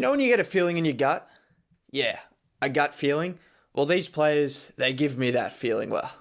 You know when you get a feeling in your gut? Yeah, a gut feeling. Well, these players, they give me that feeling. Well,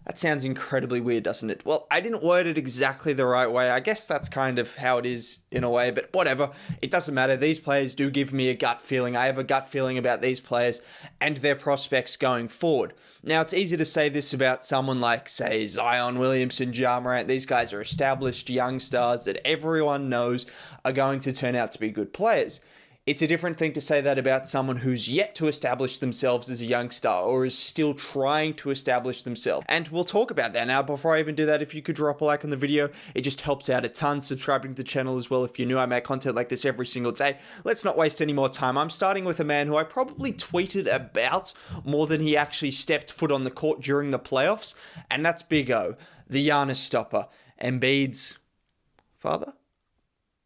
that sounds incredibly weird, doesn't it? Well, I didn't word it exactly the right way. I guess that's kind of how it is in a way, but whatever. It doesn't matter. These players do give me a gut feeling. I have a gut feeling about these players and their prospects going forward. Now, it's easy to say this about someone like, say, Zion Williamson, Ja Morant. These guys are established young stars that everyone knows are going to turn out to be good players. It's a different thing to say that about someone who's yet to establish themselves as a young star or is still trying to establish themselves. And we'll talk about that. Now, before I even do that, if you could drop a like on the video, it just helps out a ton. Subscribing to the channel as well if you're new. I make content like this every single day. Let's not waste any more time. I'm starting with a man who I probably tweeted about more than he actually stepped foot on the court during the playoffs, and that's Big O, the Giannis stopper, Embiid's father?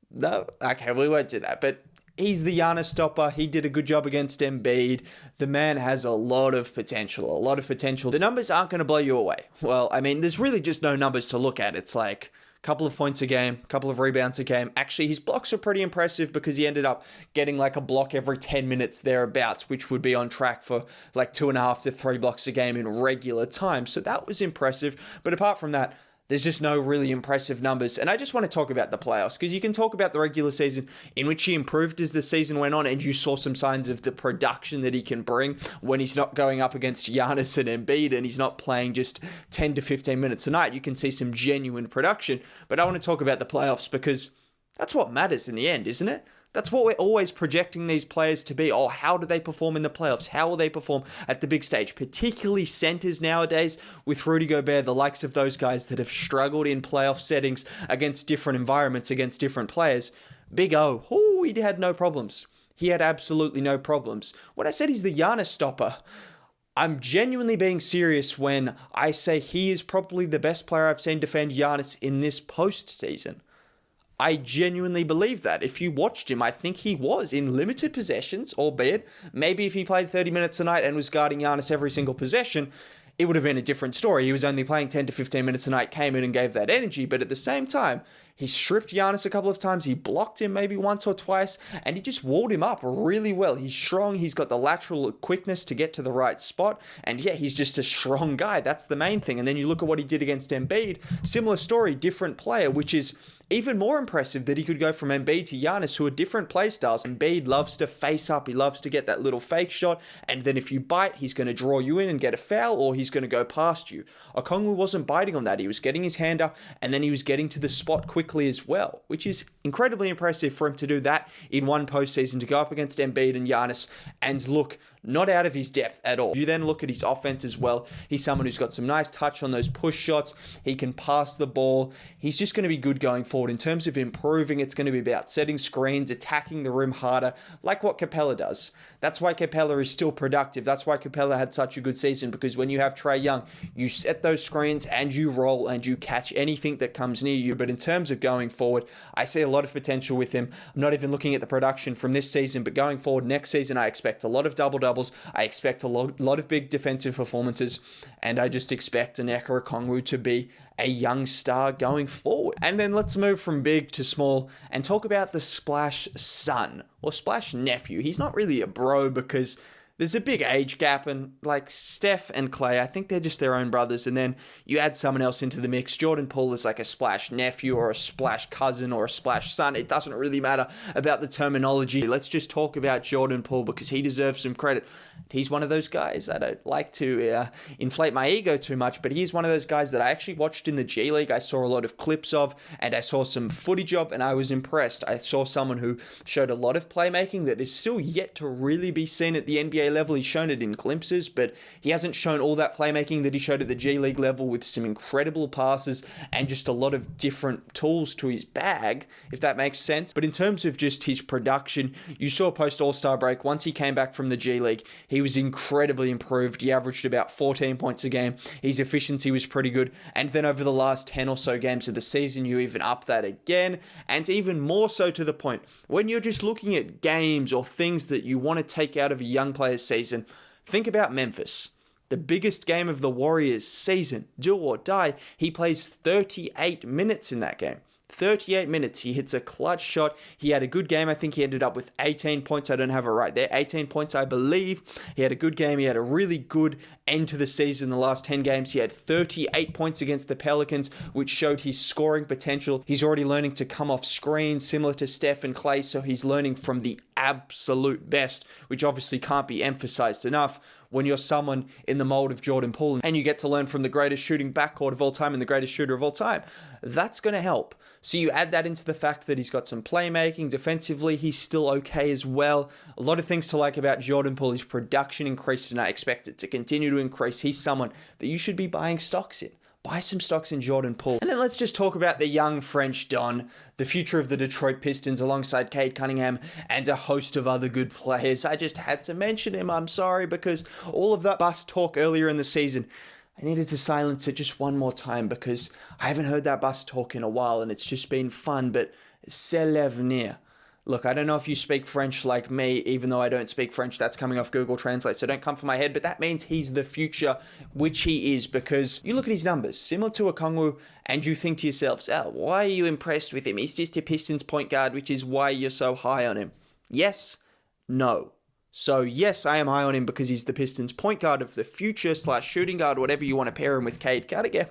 No? Okay, we won't do that, but he's the Giannis stopper. He did a good job against Embiid. The man has a lot of potential, The numbers aren't going to blow you away. Well, I mean, there's really just no numbers to look at. It's like a couple of points a game, a couple of rebounds a game. Actually, his blocks are pretty impressive because he ended up getting like a block every 10 minutes thereabouts, which would be on track for like 2.5 to 3 blocks a game in regular time. So that was impressive. But apart from that, there's just no really impressive numbers. And I just want to talk about the playoffs because you can talk about the regular season in which he improved as the season went on and you saw some signs of the production that he can bring when he's not going up against Giannis and Embiid and he's not playing just 10 to 15 minutes a night. You can see some genuine production. But I want to talk about the playoffs because that's what matters in the end, isn't it? That's what we're always projecting these players to be. Oh, how do they perform in the playoffs? How will they perform at the big stage? Particularly centers nowadays with Rudy Gobert, the likes of those guys that have struggled in playoff settings against different environments, against different players. Big O, he had no problems. He had absolutely no problems. When I said he's the Giannis stopper, I'm genuinely being serious when I say he is probably the best player I've seen defend Giannis in this postseason. I genuinely believe that. If you watched him, I think he was in limited possessions, albeit maybe if he played 30 minutes a night and was guarding Giannis every single possession, it would have been a different story. He was only playing 10 to 15 minutes a night, came in and gave that energy, but at the same time, he stripped Giannis a couple of times, he blocked him maybe once or twice, and he just walled him up really well. He's strong, he's got the lateral quickness to get to the right spot, and yeah, he's just a strong guy. That's the main thing. And then you look at what he did against Embiid, similar story, different player, which is even more impressive that he could go from Embiid to Giannis, who are different play styles. Embiid loves to face up. He loves to get that little fake shot. And then if you bite, he's going to draw you in and get a foul, or he's going to go past you. Okongwu wasn't biting on that. He was getting his hand up, and then he was getting to the spot quickly as well, which is incredibly impressive for him to do that in one postseason, to go up against Embiid and Giannis and look not out of his depth at all. You then look at his offense as well. He's someone who's got some nice touch on those push shots. He can pass the ball. He's just going to be good going forward. In terms of improving, it's going to be about setting screens, attacking the rim harder, like what Capella does. That's why Capella is still productive. That's why Capella had such a good season, because when you have Trae Young, you set those screens and you roll and you catch anything that comes near you. But in terms of going forward, I see a lot of potential with him. I'm not even looking at the production from this season, but going forward next season, I expect a lot of double-doubles. I expect a lot of big defensive performances, and I just expect Onyeka Okongwu to be a young star going forward. And then let's move from big to small and talk about the Splash son, or Splash nephew. He's not really a bro because there's a big age gap, and like Steph and Clay, I think they're just their own brothers. And then you add someone else into the mix. Jordan Poole is like a Splash nephew or a Splash cousin or a Splash son. It doesn't really matter about the terminology. Let's just talk about Jordan Poole because he deserves some credit. He's one of those guys. I don't like to inflate my ego too much, but he's one of those guys that I actually watched in the G League. I saw a lot of clips of, and I saw some footage of, and I was impressed. I saw someone who showed a lot of playmaking that is still yet to really be seen at the NBA level. He's shown it in glimpses, but he hasn't shown all that playmaking that he showed at the G League level, with some incredible passes and just a lot of different tools to his bag, if that makes sense. But in terms of just his production, you saw post All-Star break, once he came back from the G League, he was incredibly improved. He averaged about 14 points a game. His efficiency was pretty good. And then over the last 10 or so games of the season, you even up that again. And even more so, to the point when you're just looking at games or things that you want to take out of a young player's season, think about Memphis. The biggest game of the Warriors season, do or die, he plays 38 minutes in that game. 38 minutes. He hits a clutch shot. He had a good game. I think he ended up with 18 points. I don't have it right there. 18 points, I believe. He had a good game. He had a really good end to the season. The last 10 games, he had 38 points against the Pelicans, which showed his scoring potential. He's already learning to come off screen, similar to Steph and Clay, so he's learning from the absolute best, which obviously can't be emphasized enough when you're someone in the mold of Jordan Poole and you get to learn from the greatest shooting backcourt of all time and the greatest shooter of all time. That's going to help. So you add that into the fact that he's got some playmaking. Defensively, he's still okay as well. A lot of things to like about Jordan Poole. His production increased and I expect it to continue to increase. He's someone that you should be buying stocks in. Buy some stocks in Jordan Poole. And then let's just talk about the young French Don, the future of the Detroit Pistons alongside Cade Cunningham and a host of other good players. I just had to mention him. I'm sorry, because all of that bust talk earlier in the season, I needed to silence it just one more time because I haven't heard that bust talk in a while and it's just been fun, but c'est l'avenir. Look, I don't know if you speak French like me, even though I don't speak French. That's coming off Google Translate, so don't come for my head. But that means he's the future, which he is, because you look at his numbers, similar to Okongwu, and you think to yourselves, oh, why are you impressed with him? He's just a Pistons point guard, which is why you're so high on him. Yes, no. So yes, I am high on him because he's the Pistons point guard of the future / shooting guard, whatever you want to pair him with. Cade Cunningham.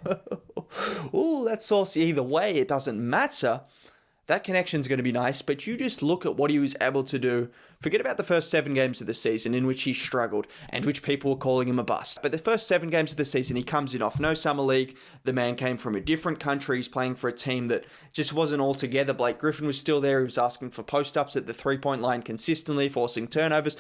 Oh, that's saucy either way. It doesn't matter. That connection's going to be nice, but you just look at what he was able to do. Forget about the first 7 games of the season in which he struggled and which people were calling him a bust. But the first 7 games of the season, he comes in off no summer league. The man came from a different country. He's playing for a team that just wasn't all together. Blake Griffin was still there. He was asking for post-ups at the three-point line consistently, forcing turnovers.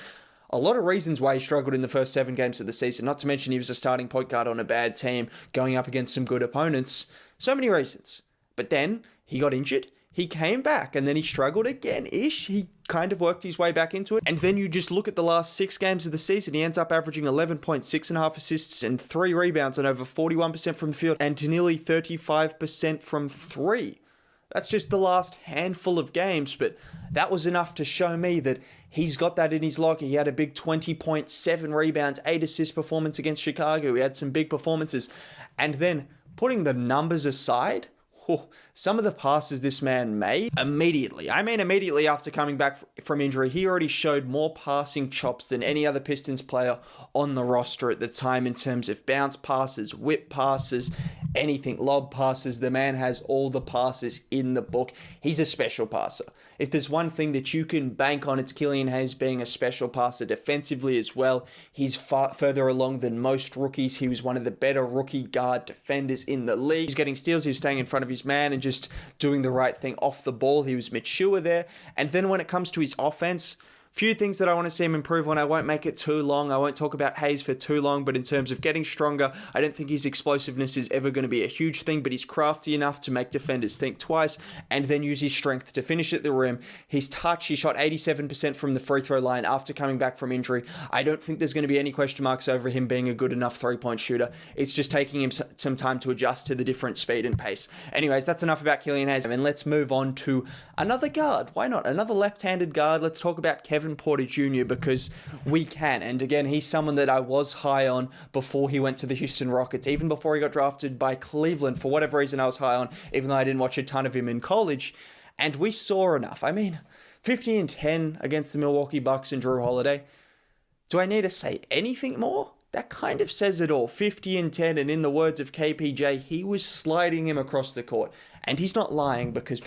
A lot of reasons why he struggled in the first 7 games of the season. Not to mention he was a starting point guard on a bad team, going up against some good opponents. So many reasons. But then he got injured. He came back and then he struggled again-ish. He kind of worked his way back into it. And then you just look at the last 6 games of the season. He ends up averaging 11 points, 6.5 assists, and 3 rebounds on over 41% from the field and to nearly 35% from 3. That's just the last handful of games, but that was enough to show me that he's got that in his locker. He had a big 20.7 rebounds, 8 assist performance against Chicago. He had some big performances. And then putting the numbers aside, some of the passes this man made immediately after coming back from injury, he already showed more passing chops than any other Pistons player on the roster at the time in terms of bounce passes, whip passes, anything, lob passes. The man has all the passes in the book. He's a special passer. If there's one thing that you can bank on, it's Killian Hayes being a special passer defensively as well. He's far further along than most rookies. He was one of the better rookie guard defenders in the league. He's getting steals. He was staying in front of his man and just doing the right thing off the ball. He was mature there. And then when it comes to his offense, few things that I want to see him improve on. I won't make it too long. I won't talk about Hayes for too long, but in terms of getting stronger, I don't think his explosiveness is ever going to be a huge thing, but he's crafty enough to make defenders think twice and then use his strength to finish at the rim. His touch, he shot 87% from the free throw line after coming back from injury. I don't think there's going to be any question marks over him being a good enough three-point shooter. It's just taking him some time to adjust to the different speed and pace. Anyways, that's enough about Killian Hayes. And let's move on to another guard. Why not? Another left-handed guard. Let's talk about Kevin Porter Jr. because we can. And again, he's someone that I was high on before he went to the Houston Rockets. Even before he got drafted by Cleveland, for whatever reason I was high on, even though I didn't watch a ton of him in college. And we saw enough. I mean, 50 and 10 against the Milwaukee Bucks and Drew Holiday. Do I need to say anything more? That kind of says it all. 50 and 10, and in the words of KPJ, he was sliding him across the court. And he's not lying because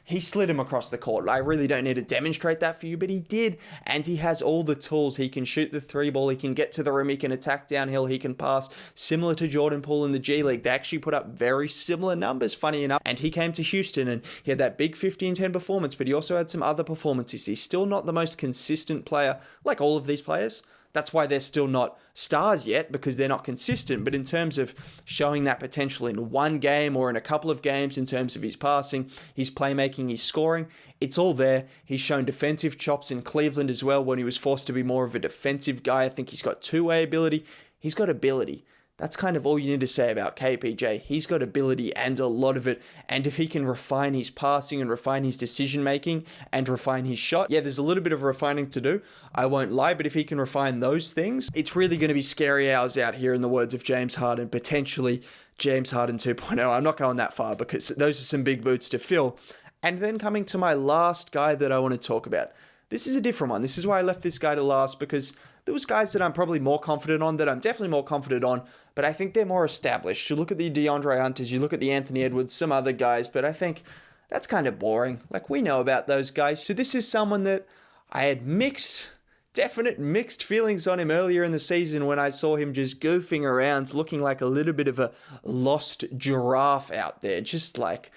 he slid him across the court. I really don't need to demonstrate that for you, but he did. And he has all the tools. He can shoot the 3-ball. He can get to the rim. He can attack downhill. He can pass. Similar to Jordan Poole in the G League. They actually put up very similar numbers, funny enough. And he came to Houston and he had that big 50 and 10 performance, but he also had some other performances. He's still not the most consistent player like all of these players. That's why they're still not stars yet, because they're not consistent. But in terms of showing that potential in one game or in a couple of games, in terms of his passing, his playmaking, his scoring, it's all there. He's shown defensive chops in Cleveland as well when he was forced to be more of a defensive guy. I think he's got two-way ability. He's got ability. That's kind of all you need to say about KPJ. He's got ability and a lot of it. And if he can refine his passing and refine his decision-making and refine his shot, yeah, there's a little bit of refining to do. I won't lie, but if he can refine those things, it's really going to be scary hours out here, in the words of James Harden, potentially James Harden 2.0. I'm not going that far because those are some big boots to fill. And then coming to my last guy that I want to talk about. This is a different one. This is why I left this guy to last, because there was guys that I'm probably more confident on, that I'm definitely more confident on, but I think they're more established. You look at the DeAndre Hunters, you look at the Anthony Edwards, some other guys, but I think that's kind of boring. Like, we know about those guys. So this is someone that I had definite mixed feelings on him earlier in the season when I saw him just goofing around, looking like a little bit of a lost giraffe out there. Just like,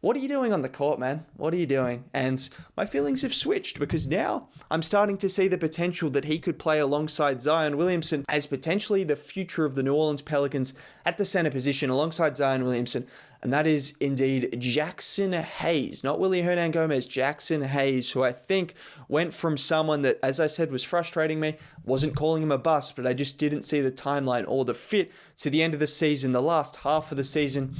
what are you doing on the court, man? What are you doing? And my feelings have switched, because now I'm starting to see the potential that he could play alongside Zion Williamson as potentially the future of the New Orleans Pelicans at the center position alongside Zion Williamson. And that is indeed Jackson Hayes, not Willie Hernangomez, Jackson Hayes, who I think went from someone that, as I said, was frustrating me, wasn't calling him a bust, but I just didn't see the timeline or the fit to the end of the season, the last half of the season.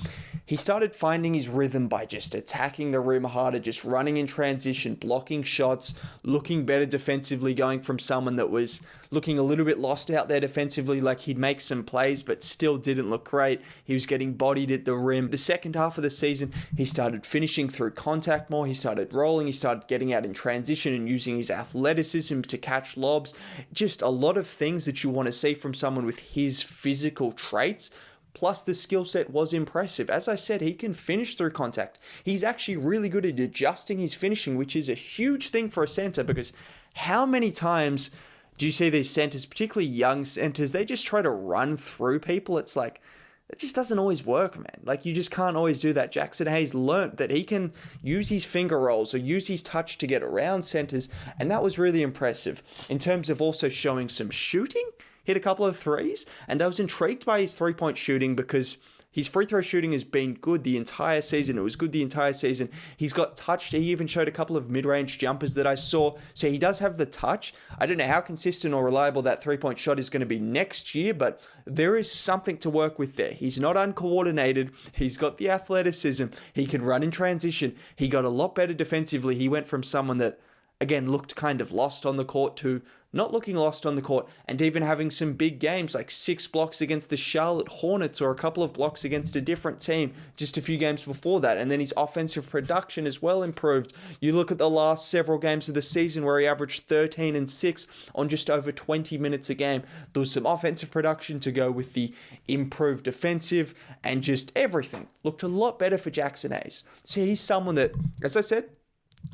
He started finding his rhythm by just attacking the rim harder, just running in transition, blocking shots, looking better defensively, going from someone that was looking a little bit lost out there defensively, like he'd make some plays but still didn't look great. He was getting bodied at the rim. The second half of the season, he started finishing through contact more. He started rolling. He started getting out in transition and using his athleticism to catch lobs. Just a lot of things that you want to see from someone with his physical traits. Plus, the skill set was impressive. As I said, he can finish through contact. He's actually really good at adjusting his finishing, which is a huge thing for a center, because how many times do you see these centers, particularly young centers, they just try to run through people? It's like, it just doesn't always work, man. Like, you just can't always do that. Jackson Hayes learnt that he can use his finger rolls or use his touch to get around centers, and that was really impressive. In terms of also showing some shooting, hit a couple of threes, and I was intrigued by his three-point shooting because his free throw shooting has been good the entire season. It was good the entire season. He's got touched. He even showed a couple of mid-range jumpers that I saw. So he does have the touch. I don't know how consistent or reliable that three-point shot is going to be next year, but there is something to work with there. He's not uncoordinated. He's got the athleticism. He can run in transition. He got a lot better defensively. He went from someone that, again, looked kind of lost on the court to not looking lost on the court, and even having some big games like 6 blocks against the Charlotte Hornets or a couple of blocks against a different team just a few games before that. And then his offensive production as well improved. You look at the last several games of the season where he averaged 13 and 6 on just over 20 minutes a game. There was some offensive production to go with the improved defensive, and just everything looked a lot better for Jackson Hayes. So he's someone that, as I said,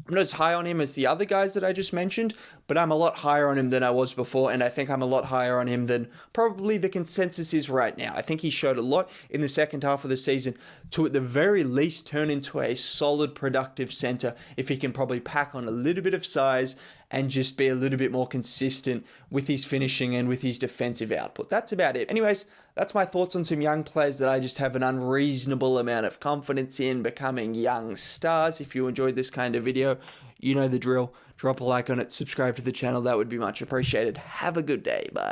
I'm not as high on him as the other guys that I just mentioned, but I'm a lot higher on him than I was before, and I think I'm a lot higher on him than probably the consensus is right now. I think he showed a lot in the second half of the season to, at the very least, turn into a solid, productive center if he can probably pack on a little bit of size and just be a little bit more consistent with his finishing and with his defensive output. That's about it. Anyways, that's my thoughts on some young players that I just have an unreasonable amount of confidence in becoming young stars. If you enjoyed this kind of video, you know the drill. Drop a like on it, subscribe to the channel. That would be much appreciated. Have a good day. Bye.